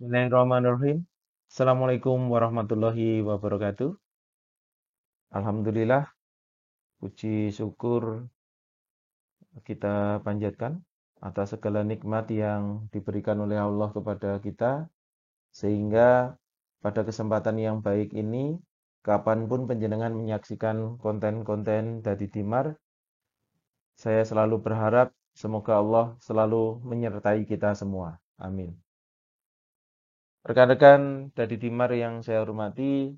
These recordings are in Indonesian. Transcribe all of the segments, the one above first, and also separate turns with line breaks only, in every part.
Bismillahirrahmanirrahim. Assalamualaikum warahmatullahi wabarakatuh. Alhamdulillah, puji syukur kita panjatkan atas segala nikmat yang diberikan oleh Allah kepada kita, sehingga pada kesempatan yang baik ini, kapanpun penjenengan menyaksikan konten-konten Dadi Timar, saya selalu berharap semoga Allah selalu menyertai kita semua. Amin. Rekan-rekan Dadi Timar yang saya hormati,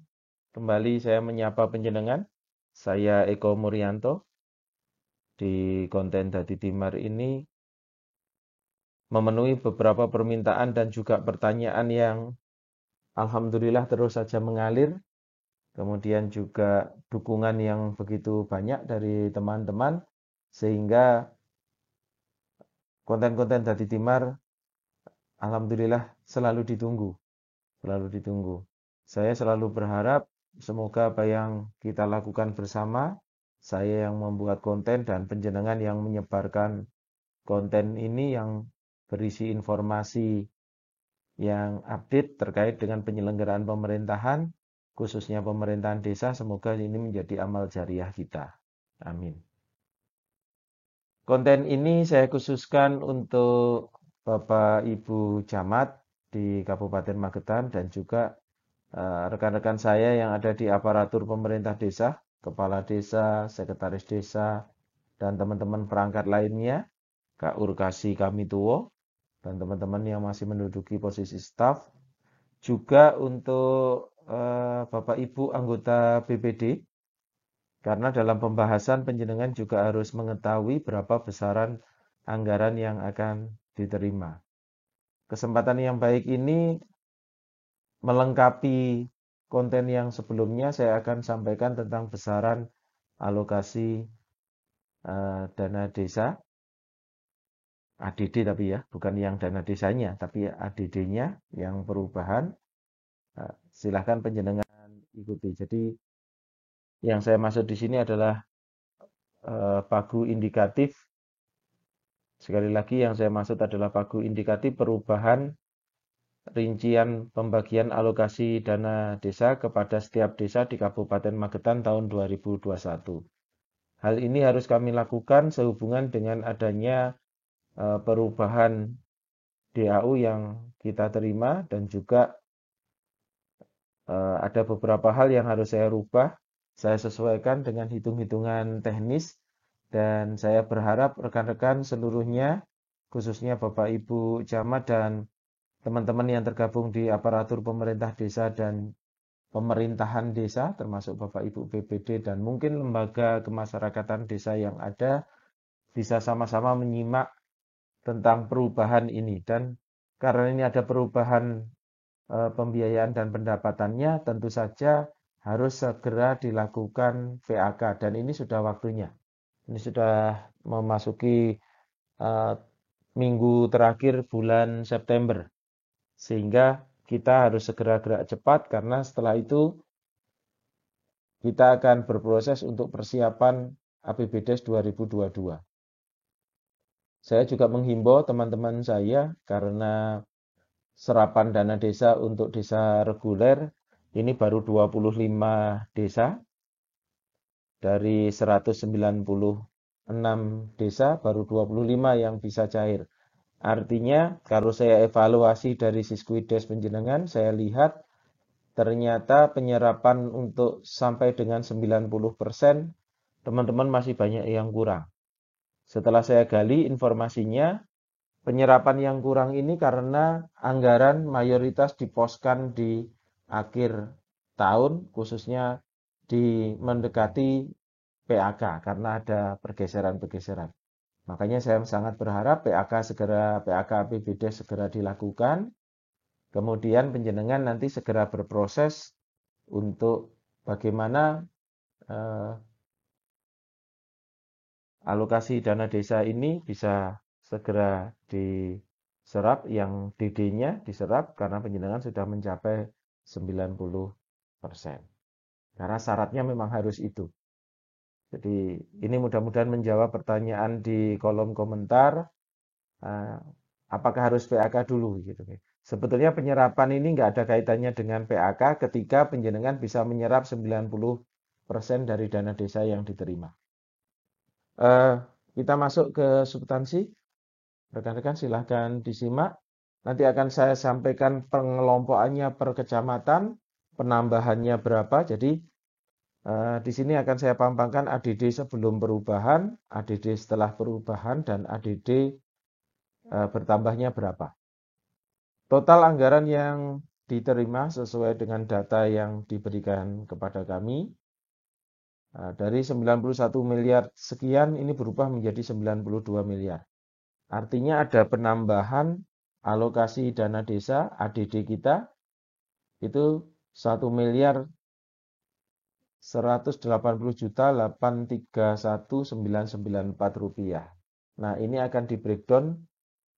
kembali saya menyapa penjenengan. Saya Eko Muryanto. Di konten Dadi Timar ini memenuhi beberapa permintaan dan juga pertanyaan yang alhamdulillah terus saja mengalir. Kemudian juga dukungan yang begitu banyak dari teman-teman, sehingga konten-konten Dadi Timar alhamdulillah selalu ditunggu. Selalu ditunggu. Saya selalu berharap semoga apa yang kita lakukan bersama, saya yang membuat konten dan penjenengan yang menyebarkan konten ini yang berisi informasi yang update terkait dengan penyelenggaraan pemerintahan, khususnya pemerintahan desa, semoga ini menjadi amal jariah kita. Amin. Konten ini saya khususkan untuk Bapak Ibu Camat di Kabupaten Magetan dan juga rekan-rekan saya yang ada di aparatur pemerintah desa, kepala desa, sekretaris desa, dan teman-teman perangkat lainnya, Kak Urkasi kami tuwo, dan teman-teman yang masih menduduki posisi staf, juga untuk Bapak Ibu anggota BPD, karena dalam pembahasan penjenengan juga harus mengetahui berapa besaran anggaran yang akan diterima. Kesempatan yang baik ini melengkapi konten yang sebelumnya, saya akan sampaikan tentang besaran alokasi dana desa, ADD tapi ya, bukan yang dana desanya, tapi ADD-nya yang perubahan. Silahkan penjenengan ikuti. Jadi yang saya maksud di sini adalah pagu indikatif. Sekali lagi yang saya maksud adalah pagu indikatif perubahan rincian pembagian alokasi dana desa kepada setiap desa di Kabupaten Magetan tahun 2021. Hal ini harus kami lakukan sehubungan dengan adanya perubahan DAU yang kita terima dan juga ada beberapa hal yang harus saya rubah. Saya sesuaikan dengan hitung-hitungan teknis dan saya berharap rekan-rekan seluruhnya, khususnya Bapak Ibu Camat dan teman-teman yang tergabung di aparatur pemerintah desa dan pemerintahan desa, termasuk Bapak Ibu BPD dan mungkin lembaga kemasyarakatan desa yang ada, bisa sama-sama menyimak tentang perubahan ini. Dan karena ini ada perubahan pembiayaan dan pendapatannya, tentu saja harus segera dilakukan VAK dan ini sudah waktunya. Ini sudah memasuki minggu terakhir bulan September, sehingga kita harus segera gerak cepat karena setelah itu kita akan berproses untuk persiapan APBDes 2022. Saya juga menghimbau teman-teman saya karena serapan dana desa untuk desa reguler ini baru 25 desa dari 196 desa, baru 25 yang bisa cair. Artinya kalau saya evaluasi dari Siskuides penjenengan, saya lihat ternyata penyerapan untuk sampai dengan 90% teman-teman masih banyak yang kurang. Setelah saya gali informasinya, penyerapan yang kurang ini karena anggaran mayoritas diposkan di akhir tahun, khususnya di mendekati PAK karena ada pergeseran-pergeseran. Makanya saya sangat berharap PAK APBD segera dilakukan. Kemudian penjenengan nanti segera berproses untuk bagaimana alokasi dana desa ini bisa segera diserap, yang DD-nya diserap karena penjenengan sudah mencapai 90%. Karena syaratnya memang harus itu. Jadi ini mudah-mudahan menjawab pertanyaan di kolom komentar. Apakah harus PAK dulu gitu. Sebetulnya penyerapan ini nggak ada kaitannya dengan PAK ketika penjenengan bisa menyerap 90% dari dana desa yang diterima. Eh, kita masuk ke substansi. Rekan-rekan silahkan disimak. Nanti akan saya sampaikan pengelompokannya per kecamatan, penambahannya berapa. Jadi di sini akan saya pampangkan ADD sebelum perubahan, ADD setelah perubahan, dan ADD bertambahnya berapa. Total anggaran yang diterima sesuai dengan data yang diberikan kepada kami, dari 91 miliar sekian ini berubah menjadi 92 miliar. Artinya ada penambahan alokasi dana desa ADD kita itu 1 miliar 180 juta 831.994 rupiah. Nah, ini akan di breakdown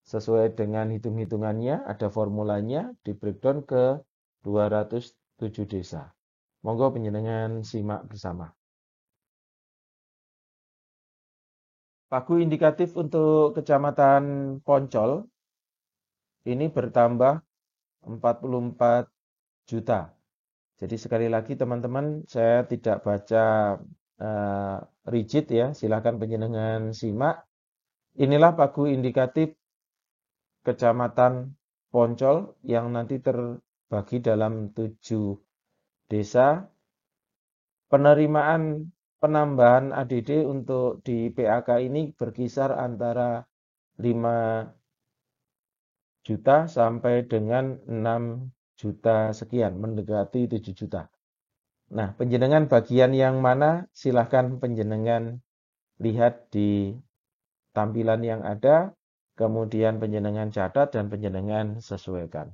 sesuai dengan hitung-hitungannya, ada formulanya, di breakdown ke 207 desa. Monggo panjenengan simak bersama. Pagu indikatif untuk Kecamatan Poncol ini bertambah 44 juta. Jadi sekali lagi teman-teman, saya tidak baca rigid ya, silahkan panjenengan simak. Inilah pagu indikatif Kecamatan Poncol yang nanti terbagi dalam 7 desa. Penerimaan penambahan ADD untuk di PAK ini berkisar antara 5 juta sampai dengan 6 juta sekian, mendekati 7 juta. Nah, panjenengan bagian yang mana? Silahkan panjenengan lihat di tampilan yang ada, kemudian panjenengan catat dan panjenengan sesuaikan.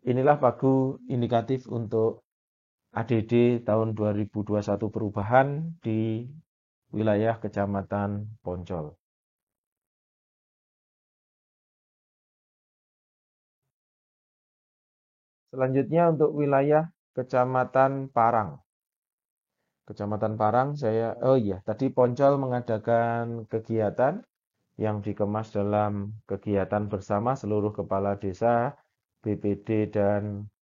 Inilah pagu indikatif untuk ADD tahun 2021 perubahan di wilayah Kecamatan Poncol. Selanjutnya untuk wilayah Kecamatan Parang. Kecamatan Parang tadi Poncol mengadakan kegiatan yang dikemas dalam kegiatan bersama seluruh kepala desa, BPD dan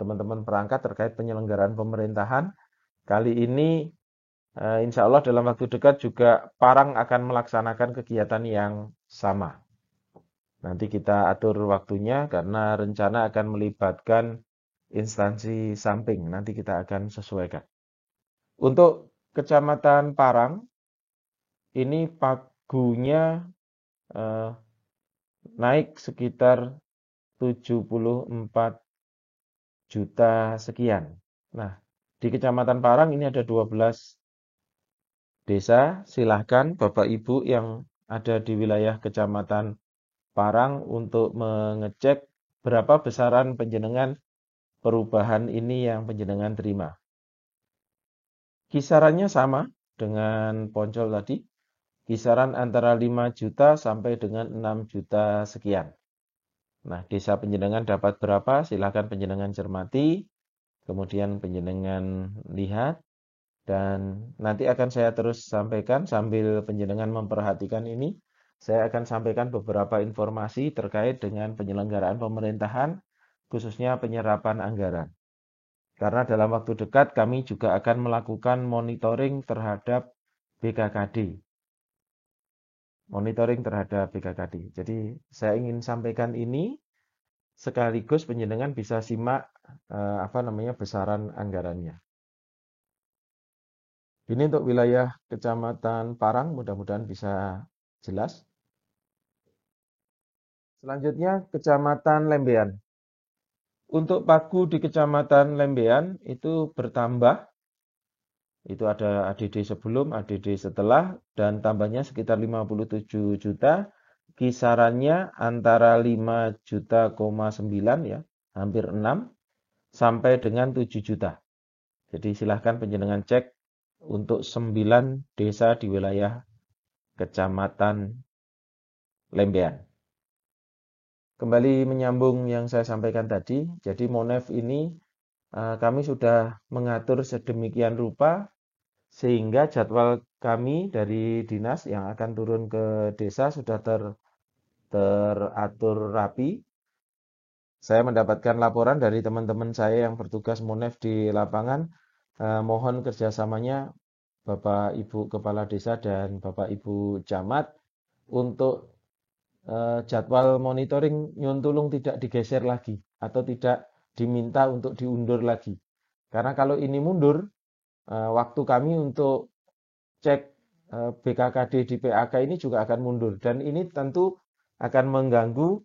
teman-teman perangkat terkait penyelenggaraan pemerintahan. Kali ini insya Allah dalam waktu dekat juga Parang akan melaksanakan kegiatan yang sama. Nanti kita atur waktunya karena rencana akan melibatkan instansi samping. Nanti kita akan sesuaikan. Untuk Kecamatan Parang, ini pagunya naik sekitar 74 juta sekian. Nah, di Kecamatan Parang ini ada 12 desa. Silahkan Bapak Ibu yang ada di wilayah Kecamatan Parang untuk mengecek berapa besaran panjenengan perubahan ini yang panjenengan terima. Kisarannya sama dengan Poncol tadi, kisaran antara 5 juta sampai dengan 6 juta sekian. Nah, desa panjenengan dapat berapa? Silakan panjenengan cermati, kemudian panjenengan lihat, dan nanti akan saya terus sampaikan sambil panjenengan memperhatikan ini. Saya akan sampaikan beberapa informasi terkait dengan penyelenggaraan pemerintahan, khususnya penyerapan anggaran. Karena dalam waktu dekat kami juga akan melakukan monitoring terhadap BKKD. Monitoring terhadap BKKD. Jadi saya ingin sampaikan ini sekaligus panjenengan bisa simak besaran anggarannya. Ini untuk wilayah Kecamatan Parang, mudah-mudahan bisa jelas. Selanjutnya Kecamatan Lembean. Untuk pagu di Kecamatan Lembean itu bertambah. Itu ada ADD sebelum, ADD setelah, dan tambahnya sekitar 57 juta. Kisarannya antara 5 juta, 9 ya, hampir 6, sampai dengan 7 juta. Jadi silahkan panjenengan cek untuk 9 desa di wilayah Kecamatan Lembean. Kembali menyambung yang saya sampaikan tadi, jadi Monef ini kami sudah mengatur sedemikian rupa sehingga jadwal kami dari dinas yang akan turun ke desa sudah teratur rapi. Saya mendapatkan laporan dari teman-teman saya yang bertugas MONEF di lapangan. Mohon kerjasamanya Bapak Ibu Kepala Desa dan Bapak Ibu Camat untuk jadwal monitoring Nyuntulung tidak digeser lagi atau tidak diminta untuk diundur lagi. Karena kalau ini mundur, waktu kami untuk cek BKKD di PAK ini juga akan mundur dan ini tentu akan mengganggu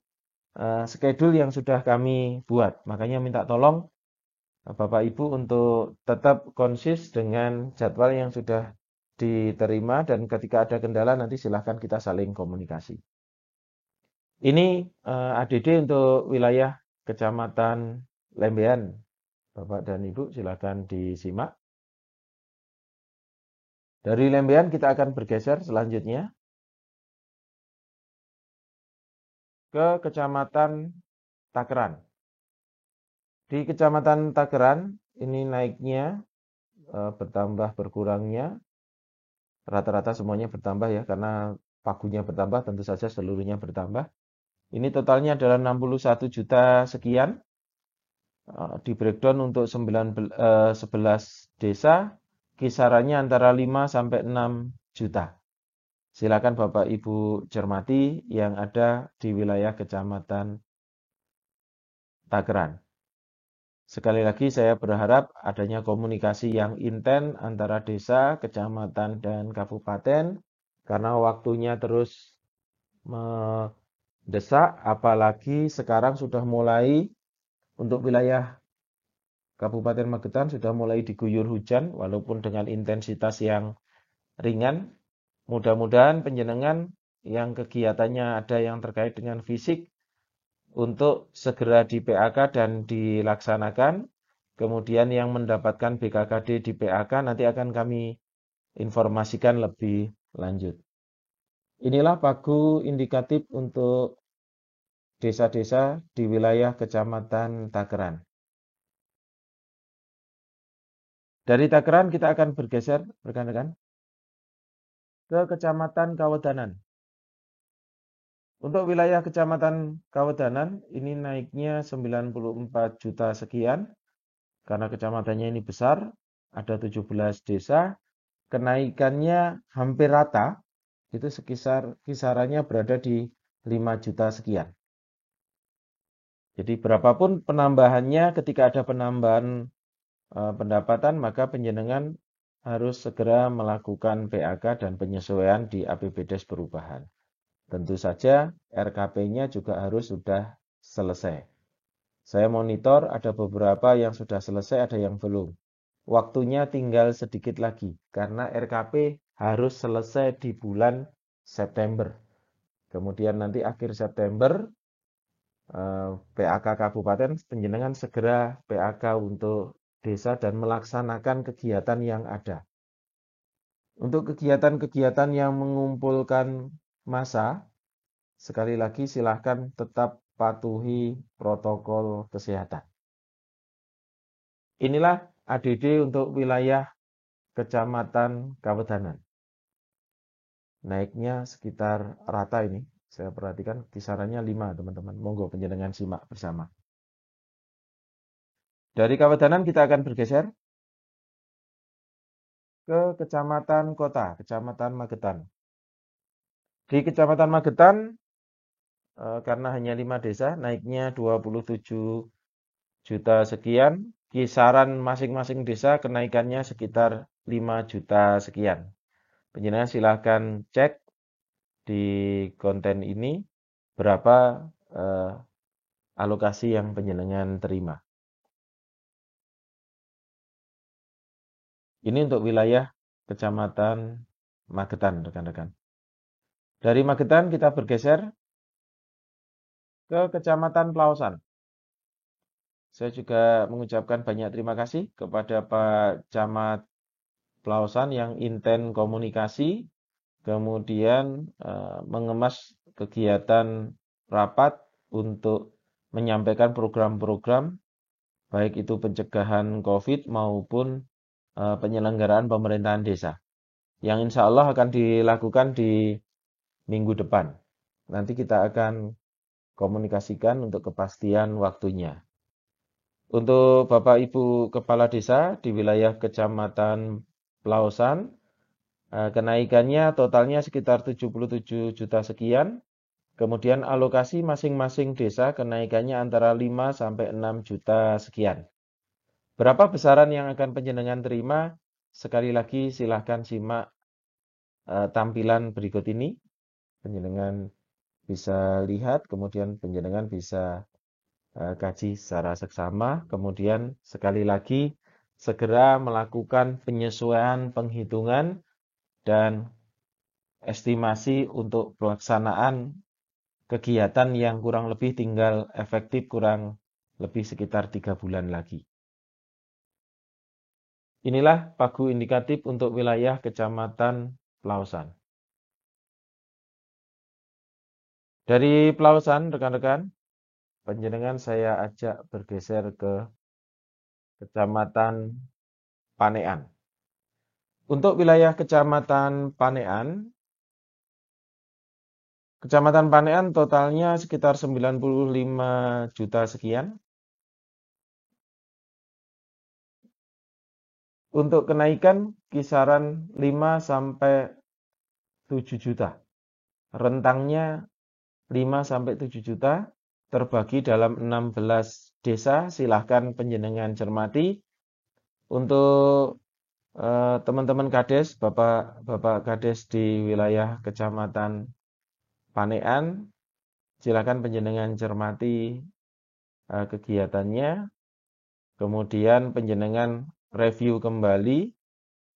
schedule yang sudah kami buat. Makanya minta tolong Bapak Ibu untuk tetap konsis dengan jadwal yang sudah diterima dan ketika ada kendala nanti silahkan kita saling komunikasi. Ini ADD untuk wilayah Kecamatan Lembean. Bapak dan Ibu silahkan disimak. Dari Lembean kita akan bergeser selanjutnya ke Kecamatan Takeran. Di Kecamatan Takeran ini naiknya bertambah berkurangnya rata-rata semuanya bertambah ya karena pagunya bertambah tentu saja seluruhnya bertambah. Ini totalnya adalah 61 juta sekian. Di breakdown untuk 11 desa kisarannya antara 5 sampai 6 juta. Silakan Bapak Ibu cermati yang ada di wilayah Kecamatan Takeran. Sekali lagi saya berharap adanya komunikasi yang intens antara desa, kecamatan, dan kabupaten karena waktunya terus mendesak, apalagi sekarang sudah mulai untuk wilayah Kabupaten Magetan sudah mulai diguyur hujan walaupun dengan intensitas yang ringan. Mudah-mudahan penjenengan yang kegiatannya ada yang terkait dengan fisik untuk segera di PAK dan dilaksanakan. Kemudian yang mendapatkan BKKD di PAK nanti akan kami informasikan lebih lanjut. Inilah pagu indikatif untuk desa-desa di wilayah Kecamatan Takeran. Dari Takeran kita akan bergeser rekan-rekan ke Kecamatan Kawedanan. Untuk wilayah Kecamatan Kawedanan ini naiknya 94 juta sekian. Karena kecamatannya ini besar, ada 17 desa, kenaikannya hampir rata, itu kisarannya berada di 5 juta sekian. Jadi berapapun penambahannya ketika ada penambahan pendapatan, maka penjenengan harus segera melakukan PAK dan penyesuaian di APBDes perubahan. Tentu saja RKP-nya juga harus sudah selesai. Saya monitor ada beberapa yang sudah selesai, ada yang belum. Waktunya tinggal sedikit lagi karena RKP harus selesai di bulan September. Kemudian nanti akhir September PAK Kabupaten penjenengan segera PAK untuk desa dan melaksanakan kegiatan yang ada. Untuk kegiatan-kegiatan yang mengumpulkan massa, sekali lagi silahkan tetap patuhi protokol kesehatan. Inilah ADD untuk wilayah Kecamatan Kawedanan. Naiknya sekitar rata ini. Saya perhatikan kisarannya 5 teman-teman. Monggo penjenengan simak bersama. Dari Kawedanan kita akan bergeser ke Kecamatan Kota, Kecamatan Magetan. Di Kecamatan Magetan karena hanya 5 desa, naiknya 27 juta sekian. Kisaran masing-masing desa kenaikannya sekitar 5 juta sekian. Penjenengan silahkan cek di konten ini berapa alokasi yang penjenengan terima. Ini untuk wilayah Kecamatan Magetan, rekan-rekan. Dari Magetan kita bergeser ke Kecamatan Plaosan. Saya juga mengucapkan banyak terima kasih kepada Pak Camat Plaosan yang intens komunikasi, kemudian mengemas kegiatan rapat untuk menyampaikan program-program, baik itu pencegahan COVID maupun penyelenggaraan pemerintahan desa, yang insya Allah akan dilakukan di minggu depan. Nanti kita akan komunikasikan untuk kepastian waktunya. Untuk Bapak Ibu Kepala Desa di wilayah Kecamatan Pelausan, kenaikannya totalnya sekitar 77 juta sekian. Kemudian alokasi masing-masing desa kenaikannya antara 5 sampai 6 juta sekian. Berapa besaran yang akan penjenengan terima? Sekali lagi silahkan simak tampilan berikut ini. Penjenengan bisa lihat, kemudian penjenengan bisa kaji secara seksama. Kemudian sekali lagi segera melakukan penyesuaian penghitungan dan estimasi untuk pelaksanaan kegiatan yang kurang lebih tinggal efektif kurang lebih sekitar 3 bulan lagi. Inilah pagu indikatif untuk wilayah Kecamatan Pelausan. Dari Pelausan, rekan-rekan, panjenengan saya ajak bergeser ke Kecamatan Panean. Untuk wilayah Kecamatan Panean totalnya sekitar 95 juta sekian. Untuk kenaikan kisaran 5 sampai 7 juta. Rentangnya 5 sampai 7 juta terbagi dalam 16 desa. Silahkan penjenengan cermati. Untuk teman-teman Kades, Bapak Kades di wilayah Kecamatan Panean, silakan penjenengan cermati kegiatannya, kemudian penjenengan review kembali,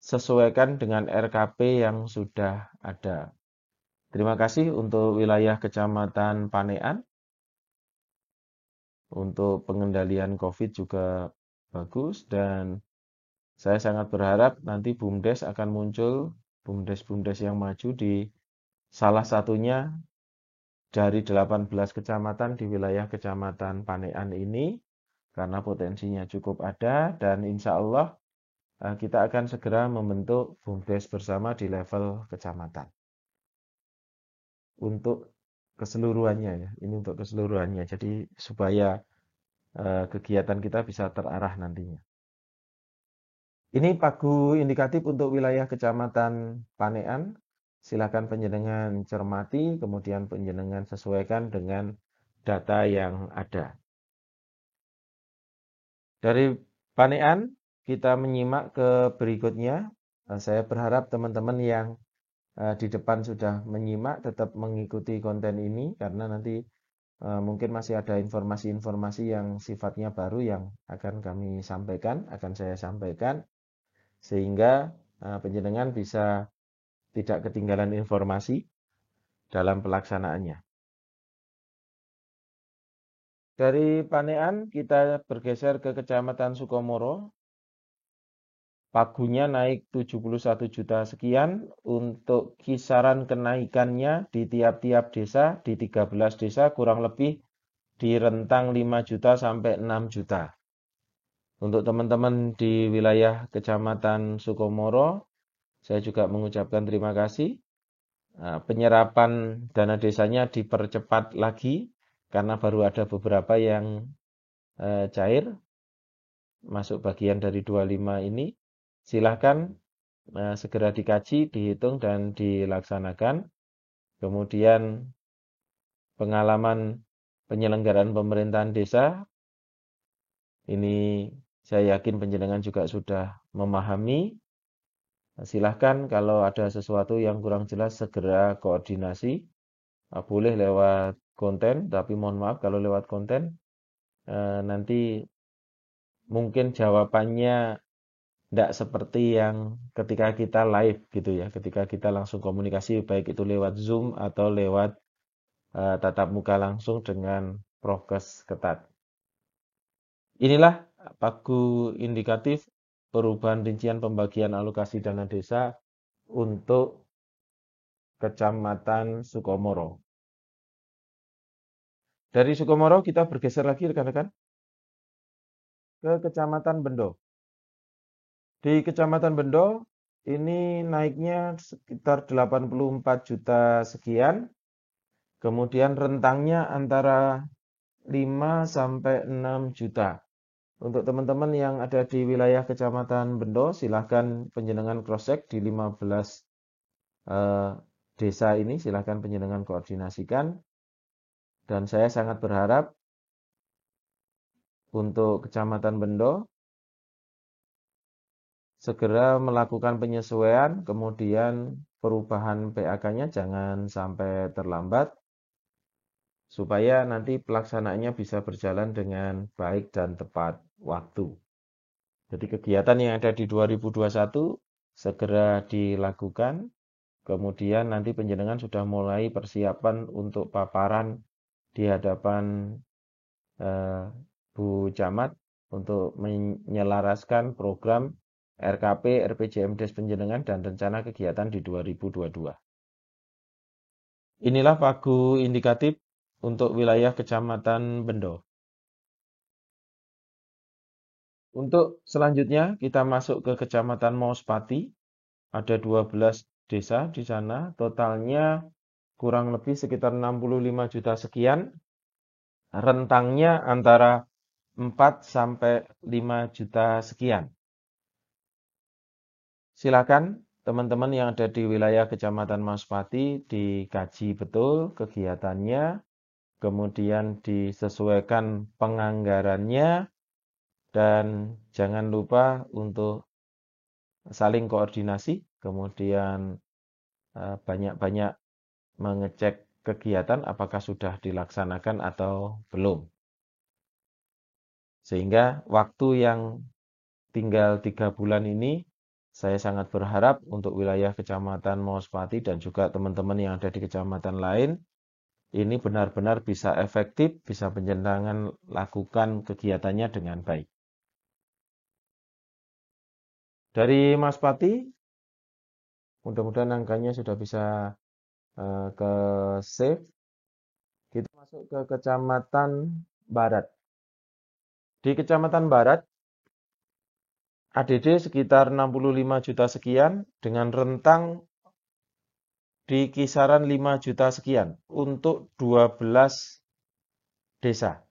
sesuaikan dengan RKP yang sudah ada. Terima kasih untuk wilayah Kecamatan Panean. Untuk pengendalian COVID juga bagus dan saya sangat berharap nanti BUMDes akan muncul, BUMDes yang maju di salah satunya dari 18 kecamatan di wilayah Kecamatan Panean ini, karena potensinya cukup ada dan insya Allah kita akan segera membentuk BUMDes bersama di level kecamatan. Untuk keseluruhannya ya, ini untuk keseluruhannya. Jadi supaya kegiatan kita bisa terarah nantinya. Ini pagu indikatif untuk wilayah Kecamatan Panean. Silakan penjenengan cermati, kemudian penjenengan sesuaikan dengan data yang ada. Dari Panean, kita menyimak ke berikutnya. Saya berharap teman-teman yang di depan sudah menyimak tetap mengikuti konten ini, karena nanti mungkin masih ada informasi-informasi yang sifatnya baru yang akan kami sampaikan, akan saya sampaikan, sehingga penjenengan bisa tidak ketinggalan informasi dalam pelaksanaannya. Dari Panean kita bergeser ke Kecamatan Sukomoro. Pagunya naik 71 juta sekian. Untuk kisaran kenaikannya di tiap-tiap desa, di 13 desa kurang lebih di rentang 5 juta sampai 6 juta. Untuk teman-teman di wilayah Kecamatan Sukomoro, saya juga mengucapkan terima kasih. Penyerapan dana desanya dipercepat lagi karena baru ada beberapa yang cair masuk bagian dari 25 ini. Silahkan segera dikaji, dihitung dan dilaksanakan. Kemudian pengalaman penyelenggaraan pemerintahan desa ini saya yakin penjenengan juga sudah memahami. Silahkan kalau ada sesuatu yang kurang jelas segera koordinasi. Boleh lewat konten, tapi mohon maaf kalau lewat konten nanti mungkin jawabannya tidak seperti yang ketika kita live gitu ya, ketika kita langsung komunikasi baik itu lewat Zoom atau lewat tatap muka langsung dengan prokes ketat. Inilah pagu indikatif perubahan rincian pembagian alokasi dana desa untuk Kecamatan Sukomoro. Dari Sukomoro kita bergeser lagi rekan-rekan ke Kecamatan Bendo. Di Kecamatan Bendo ini naiknya sekitar 84 juta sekian. Kemudian rentangnya antara 5 sampai 6 juta. Untuk teman-teman yang ada di wilayah Kecamatan Bendo, silahkan penjenengan cross-check di 15 desa ini, silahkan penjenengan koordinasikan. Dan saya sangat berharap untuk Kecamatan Bendo segera melakukan penyesuaian, kemudian perubahan PAK-nya jangan sampai terlambat, supaya nanti pelaksanaannya bisa berjalan dengan baik dan tepat waktu. Jadi kegiatan yang ada di 2021 segera dilakukan, kemudian nanti penjenengan sudah mulai persiapan untuk paparan di hadapan Bu Camat untuk menyelaraskan program RKP, RPJMDes penjenengan dan rencana kegiatan di 2022. Inilah pagu indikatif untuk wilayah Kecamatan Bendo. Untuk selanjutnya kita masuk ke Kecamatan Mauspati. Ada 12 desa di sana, totalnya kurang lebih sekitar 65 juta sekian. Rentangnya antara 4 sampai 5 juta sekian. Silakan teman-teman yang ada di wilayah Kecamatan Mauspati dikaji betul kegiatannya, kemudian disesuaikan penganggarannya, dan jangan lupa untuk saling koordinasi, kemudian banyak-banyak mengecek kegiatan apakah sudah dilaksanakan atau belum. Sehingga waktu yang tinggal 3 bulan ini, saya sangat berharap untuk wilayah Kecamatan Mauspati dan juga teman-teman yang ada di kecamatan lain, ini benar-benar bisa efektif, bisa penjenengan lakukan kegiatannya dengan baik. Dari Mas Pati, mudah-mudahan angkanya sudah bisa ke save. Kita masuk ke Kecamatan Barat. Di Kecamatan Barat, ADD sekitar 65 juta sekian dengan rentang di kisaran 5 juta sekian untuk 12 desa.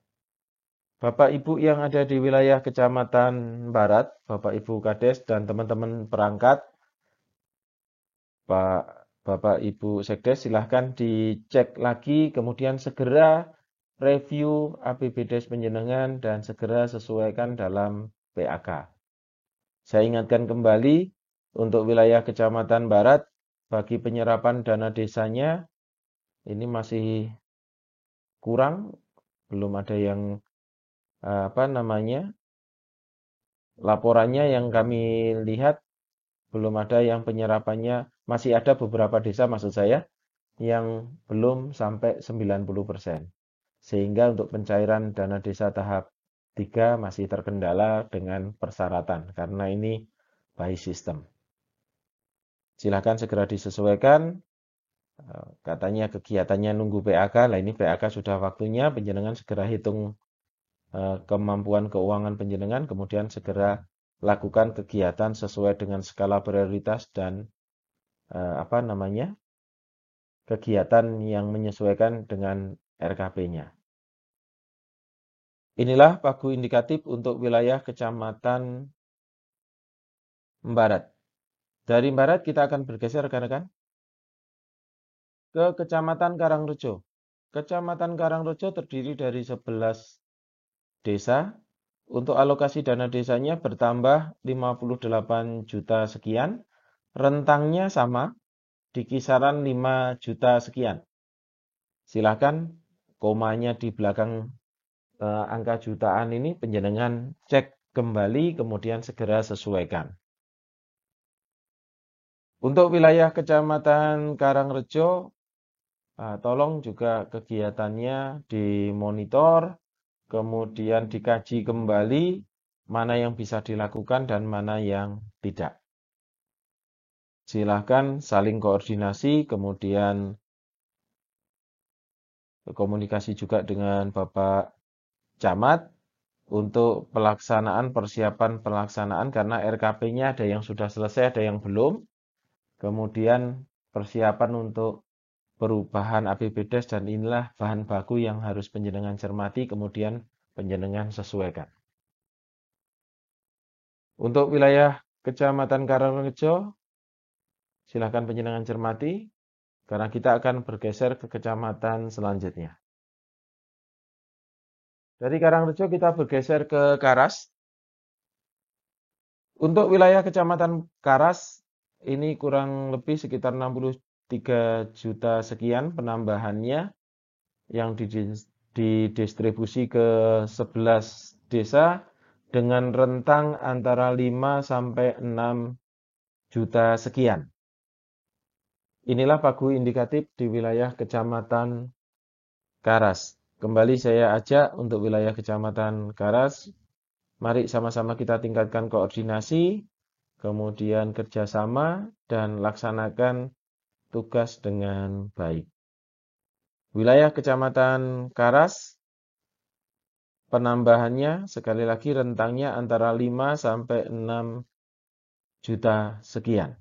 Bapak Ibu yang ada di wilayah Kecamatan Barat, Bapak Ibu Kades dan teman-teman perangkat, Bapak Ibu Sekdes, silahkan dicek lagi, kemudian segera review APBDes penjenengan dan segera sesuaikan dalam PAK. Saya ingatkan kembali, untuk wilayah Kecamatan Barat, bagi penyerapan dana desanya, ini masih kurang, belum ada yang laporannya yang kami lihat, belum ada yang penyerapannya, masih ada beberapa desa maksud saya, yang belum sampai 90%. Sehingga untuk pencairan dana desa tahap 3 masih terkendala dengan persyaratan, karena ini by system. Silahkan segera disesuaikan, katanya kegiatannya nunggu PAK, lah ini PAK sudah waktunya, penjenengan segera hitung kemampuan keuangan penjenengan, kemudian segera lakukan kegiatan sesuai dengan skala prioritas dan kegiatan yang menyesuaikan dengan RKP-nya. Inilah pagu indikatif untuk wilayah Kecamatan Barat. Dari Barat kita akan bergeser rekan-rekan ke Kecamatan Karangrejo. Kecamatan Karangrejo terdiri dari 11 desa. Untuk alokasi dana desanya bertambah 58 juta sekian. Rentangnya sama di kisaran 5 juta sekian. Silakan komanya di belakang angka jutaan ini penjenengan cek kembali kemudian segera sesuaikan. Untuk wilayah Kecamatan Karangrejo, tolong juga kegiatannya dimonitor, kemudian dikaji kembali mana yang bisa dilakukan dan mana yang tidak. Silahkan saling koordinasi, kemudian komunikasi juga dengan Bapak Camat untuk persiapan pelaksanaan, karena RKP-nya ada yang sudah selesai, ada yang belum. Kemudian persiapan untuk perubahan APBDes dan inilah bahan baku yang harus panjenengan cermati kemudian panjenengan sesuaikan. Untuk wilayah Kecamatan Karangrejo, silakan panjenengan cermati karena kita akan bergeser ke kecamatan selanjutnya. Dari Karangrejo kita bergeser ke Karas. Untuk wilayah Kecamatan Karas, ini kurang lebih sekitar 63 juta sekian penambahannya yang didistribusi ke 11 desa dengan rentang antara 5 sampai 6 juta sekian. Inilah pagu indikatif di wilayah Kecamatan Karas. Kembali saya ajak untuk wilayah Kecamatan Karas, mari sama-sama kita tingkatkan koordinasi, kemudian kerjasama, dan laksanakan tugas dengan baik. Wilayah Kecamatan Karas, penambahannya sekali lagi rentangnya antara 5 sampai 6 juta sekian.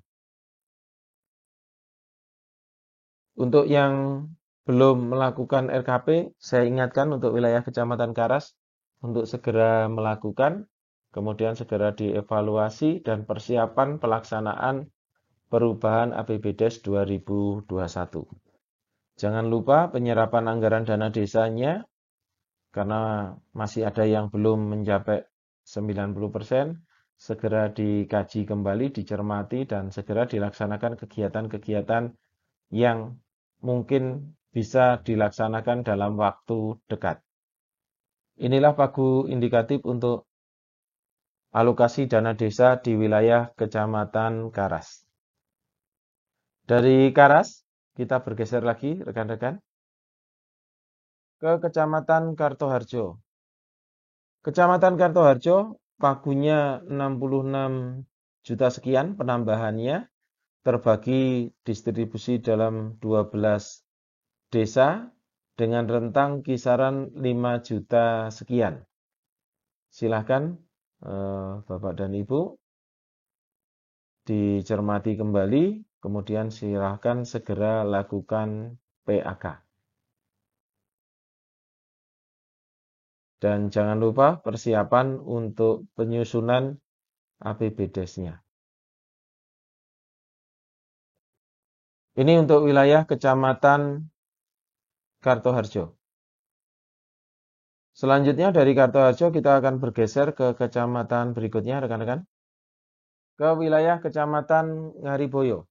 Untuk yang belum melakukan RKP, saya ingatkan untuk wilayah Kecamatan Karas untuk segera melakukan, kemudian segera dievaluasi dan persiapan pelaksanaan perubahan APBDes 2021. Jangan lupa penyerapan anggaran dana desanya, karena masih ada yang belum mencapai 90%, segera dikaji kembali, dicermati, dan segera dilaksanakan kegiatan-kegiatan yang mungkin bisa dilaksanakan dalam waktu dekat. Inilah pagu indikatif untuk alokasi dana desa di wilayah Kecamatan Karas. Dari Karas, kita bergeser lagi rekan-rekan ke Kecamatan Kartoharjo. Kecamatan Kartoharjo pagunya 66 juta sekian penambahannya, terbagi distribusi dalam 12 desa dengan rentang kisaran 5 juta sekian. Silahkan Bapak dan Ibu dicermati kembali, kemudian silahkan segera lakukan PAK. Dan jangan lupa persiapan untuk penyusunan APBDes-nya. Ini untuk wilayah Kecamatan Kartoharjo. Selanjutnya dari Kartoharjo kita akan bergeser ke kecamatan berikutnya rekan-rekan. Ke wilayah Kecamatan Ngariboyo.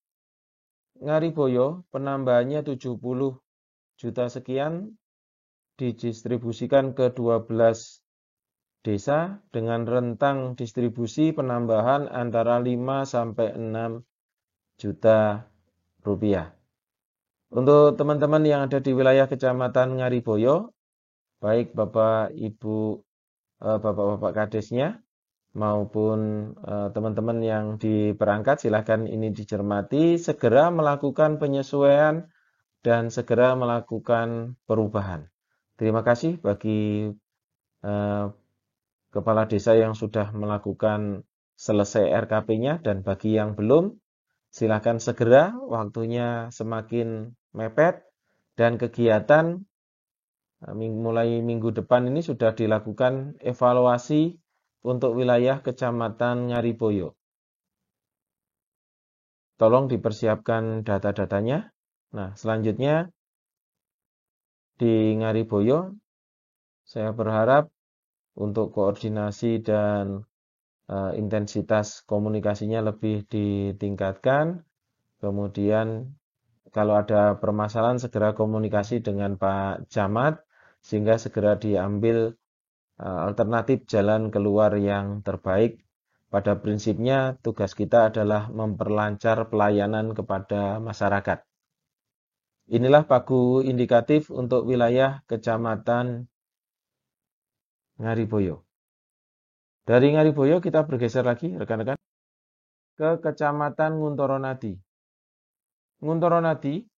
Ngariboyo penambahannya 70 juta sekian didistribusikan ke 12 desa dengan rentang distribusi penambahan antara 5 sampai 6 juta rupiah. Untuk teman-teman yang ada di wilayah Kecamatan Ngariboyo, baik Bapak Ibu, Bapak-Bapak Kadesnya, maupun teman-teman yang di perangkat, silahkan ini dicermati, segera melakukan penyesuaian dan segera melakukan perubahan. Terima kasih bagi kepala desa yang sudah melakukan selesai RKP-nya dan bagi yang belum, silakan segera, waktunya semakin mepet dan kegiatan mulai minggu depan ini sudah dilakukan evaluasi untuk wilayah Kecamatan Ngariboyo. Tolong dipersiapkan data-datanya. Nah, selanjutnya di Ngariboyo saya berharap untuk koordinasi dan intensitas komunikasinya lebih ditingkatkan. Kemudian kalau ada permasalahan segera komunikasi dengan Pak Camat sehingga segera diambil alternatif jalan keluar yang terbaik. Pada prinsipnya tugas kita adalah memperlancar pelayanan kepada masyarakat. Inilah pagu indikatif untuk wilayah Kecamatan Ngariboyo. Dari Ngariboyo kita bergeser lagi rekan-rekan ke Kecamatan Nguntoronadi. Nguntoronadi,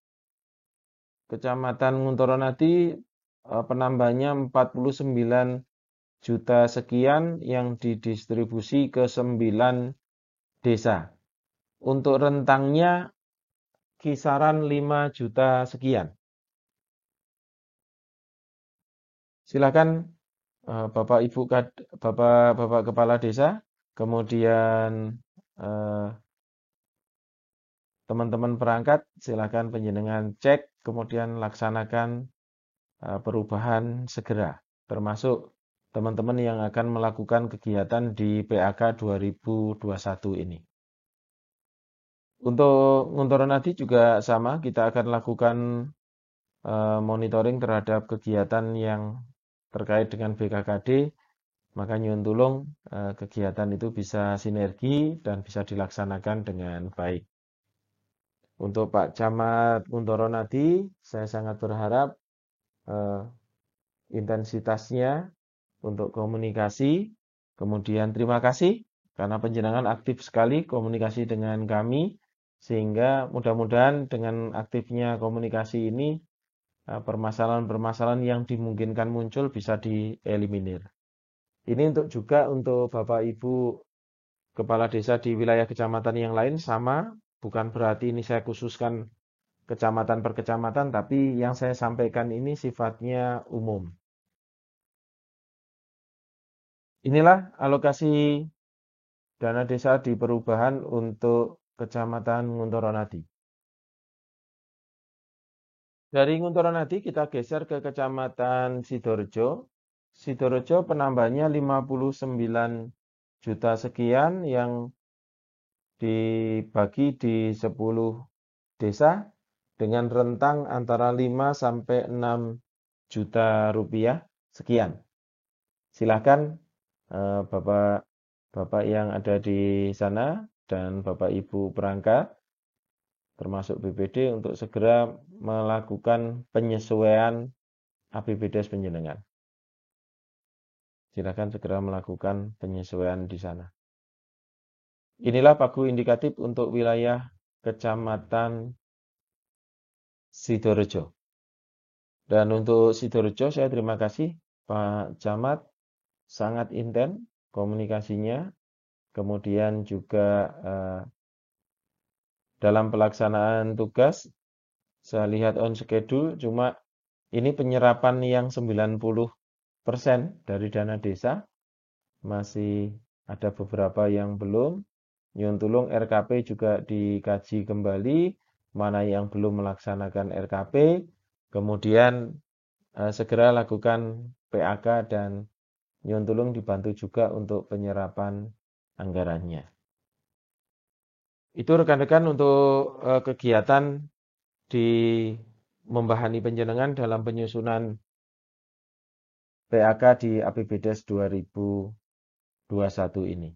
Kecamatan Nguntoronadi penambahannya 49 juta sekian yang didistribusi ke 9 desa. Untuk rentangnya kisaran 5 juta sekian. Silakan Bapak Ibu Bapak Kepala Desa, kemudian eh, teman-teman perangkat, silakan penjenengan cek, kemudian laksanakan perubahan segera, termasuk teman-teman yang akan melakukan kegiatan di PAK 2021 ini. Untuk Nguntoro Nadi juga sama, kita akan lakukan monitoring terhadap kegiatan yang terkait dengan BKKD, maka nyuwun tulung kegiatan itu bisa sinergi dan bisa dilaksanakan dengan baik. Untuk Pak Camat Nguntoro Nadi, saya sangat berharap intensitasnya untuk komunikasi. Kemudian terima kasih karena penjenengan aktif sekali komunikasi dengan kami, sehingga mudah-mudahan dengan aktifnya komunikasi ini permasalahan-permasalahan yang dimungkinkan muncul bisa dieliminir. Ini juga untuk Bapak Ibu Kepala Desa di wilayah kecamatan yang lain sama, bukan berarti ini saya khususkan kecamatan per kecamatan, tapi yang saya sampaikan ini sifatnya umum. Inilah alokasi dana desa di perubahan untuk Kecamatan Nguntoro Nadi. Dari Nguntoro Nadi kita geser ke Kecamatan Sidorejo. Sidorejo penambahannya 59 juta sekian yang dibagi di 10 desa dengan rentang antara 5 sampai 6 juta rupiah sekian. Silahkan Bapak yang ada di sana dan Bapak Ibu perangkat termasuk BPD untuk segera melakukan penyesuaian APBDes penjenengan. Silakan segera melakukan penyesuaian di sana. Inilah pagu indikatif untuk wilayah Kecamatan Sidorejo. Dan untuk Sidorejo saya terima kasih Pak Camat, sangat intens komunikasinya, kemudian juga dalam pelaksanaan tugas saya lihat on schedule, cuma ini penyerapan yang 90% dari dana desa, masih ada beberapa yang belum. Nyuwun tulung RKP juga dikaji kembali, mana yang belum melaksanakan RKP, kemudian segera lakukan PAK dan nyuwun tulung dibantu juga untuk penyerapan anggarannya. Itu rekan-rekan untuk kegiatan di membahani penjenengan dalam penyusunan PAK di APBDes 2021 ini.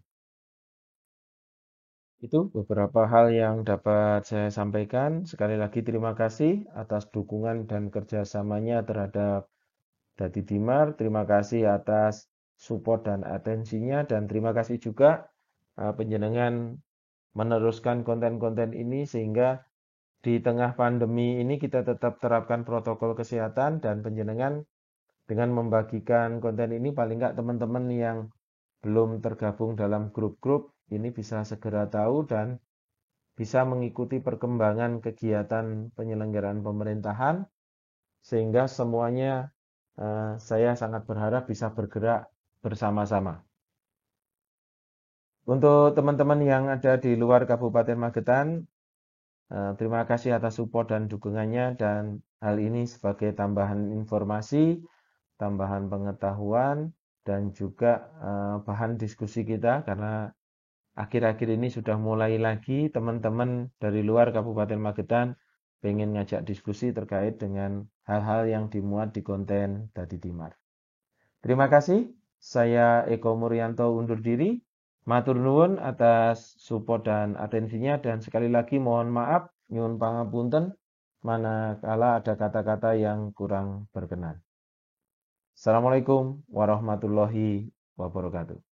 Itu beberapa hal yang dapat saya sampaikan. Sekali lagi terima kasih atas dukungan dan kerjasamanya terhadap Dadi Timar. Terima kasih atas support dan atensinya. Dan terima kasih juga penjenengan meneruskan konten-konten ini sehingga di tengah pandemi ini kita tetap terapkan protokol kesehatan dan penjenengan dengan membagikan konten ini paling nggak teman-teman yang belum tergabung dalam grup-grup ini bisa segera tahu dan bisa mengikuti perkembangan kegiatan penyelenggaraan pemerintahan sehingga semuanya saya sangat berharap bisa bergerak bersama-sama. Untuk teman-teman yang ada di luar Kabupaten Magetan, terima kasih atas support dan dukungannya dan hal ini sebagai tambahan informasi, tambahan pengetahuan dan juga bahan diskusi kita karena akhir-akhir ini sudah mulai lagi teman-teman dari luar Kabupaten Magetan pengen ngajak diskusi terkait dengan hal-hal yang dimuat di konten Dadi Timar. Terima kasih. Saya Eko Muryanto undur diri. Matur nuwun atas support dan atensinya dan sekali lagi mohon maaf nyuwun pangapunten manakala ada kata-kata yang kurang berkenan. Assalamualaikum warahmatullahi wabarakatuh.